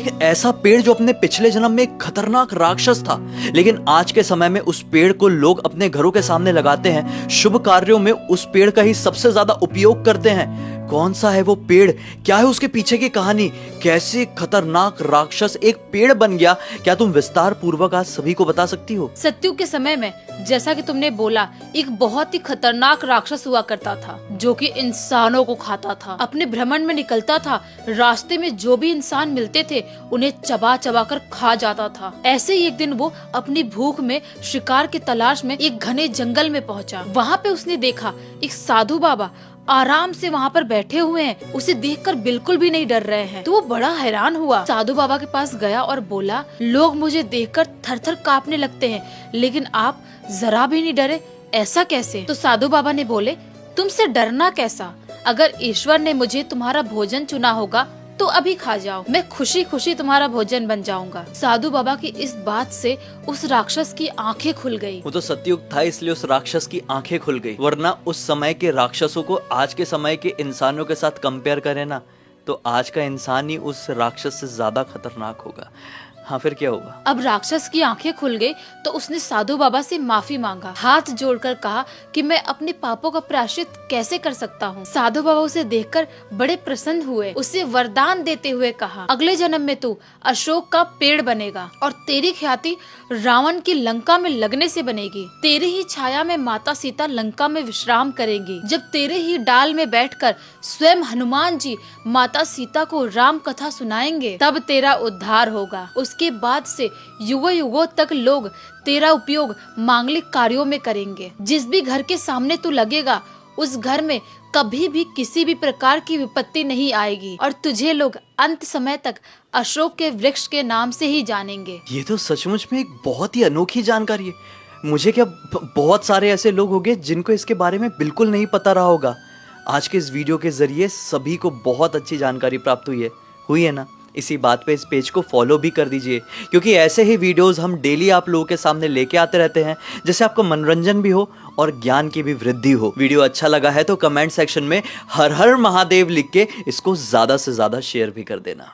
एक ऐसा पेड़ जो अपने पिछले जन्म में एक खतरनाक राक्षस था, लेकिन आज के समय में उस पेड़ को लोग अपने घरों के सामने लगाते हैं, शुभ कार्यों में उस पेड़ का ही सबसे ज्यादा उपयोग करते हैं। कौन सा है वो पेड़, क्या है उसके पीछे की कहानी, कैसे खतरनाक राक्षस एक पेड़ बन गया, क्या तुम विस्तार पूर्वक आज सभी को बता सकती हो? सत्युग के समय में, जैसा कि तुमने बोला, एक बहुत ही खतरनाक राक्षस हुआ करता था जो कि इंसानों को खाता था। अपने भ्रमण में निकलता था, रास्ते में जो भी इंसान मिलते थे उन्हें चबा चबा कर खा जाता था। ऐसे ही एक दिन वो अपनी भूख में शिकार की तलाश में एक घने जंगल में पहुंचा। वहाँ पे उसने देखा एक साधु बाबा आराम से वहाँ पर बैठे हुए हैं, उसे देखकर बिल्कुल भी नहीं डर रहे हैं। तो वो बड़ा हैरान हुआ, साधु बाबा के पास गया और बोला, लोग मुझे देखकर थर-थर कांपने लगते हैं, लेकिन आप जरा भी नहीं डरे, ऐसा कैसे? तो साधु बाबा ने बोले, तुमसे डरना कैसा, अगर ईश्वर ने मुझे तुम्हारा भोजन चुना होगा तो अभी खा जाओ, मैं खुशी खुशी तुम्हारा भोजन बन जाऊंगा। साधु बाबा की इस बात से उस राक्षस की आंखें खुल गई। वो तो सतयुग था, इसलिए उस राक्षस की आंखें खुल गई, वरना उस समय के राक्षसों को आज के समय के इंसानों के साथ कंपेयर करें ना, तो आज का इंसान ही उस राक्षस से ज्यादा खतरनाक होगा। हाँ, फिर क्या हुआ? अब राक्षस की आंखें खुल गई तो उसने साधु बाबा से माफी मांगा, हाथ जोड़कर कहा कि मैं अपने पापों का प्रायश्चित कैसे कर सकता हूँ। साधु बाबा उसे देखकर बड़े प्रसन्न हुए, उसे वरदान देते हुए कहा, अगले जन्म में तू अशोक का पेड़ बनेगा और तेरी ख्याति रावण की लंका में लगने से बनेगी। तेरी ही छाया में माता सीता लंका में विश्राम करेंगी। जब तेरे ही डाल में बैठकर स्वयं हनुमान जी माता सीता को राम कथा सुनाएंगे, तब तेरा उद्धार होगा। उसके बाद से युगों युगों तक लोग तेरा उपयोग मांगलिक कार्यों में करेंगे। जिस भी घर के सामने तू लगेगा, उस घर में कभी भी किसी भी प्रकार की विपत्ति नहीं आएगी और तुझे लोग अंत समय तक अशोक के वृक्ष के नाम से ही जानेंगे। ये तो सचमुच में एक बहुत ही अनोखी जानकारी है। मुझे क्या बहुत सारे ऐसे लोग होंगे जिनको इसके बारे में बिल्कुल नहीं पता रहा होगा। आज के इस वीडियो के जरिए सभी को बहुत अच्छी जानकारी प्राप्त हुई है ना? इसी बात पे इस पेज को फॉलो भी कर दीजिए, क्योंकि ऐसे ही वीडियोस हम डेली आप लोगों के सामने लेके आते रहते हैं, जिससे आपको मनोरंजन भी हो और ज्ञान की भी वृद्धि हो। वीडियो अच्छा लगा है तो कमेंट सेक्शन में हर हर महादेव लिख के इसको ज़्यादा से ज़्यादा शेयर भी कर देना।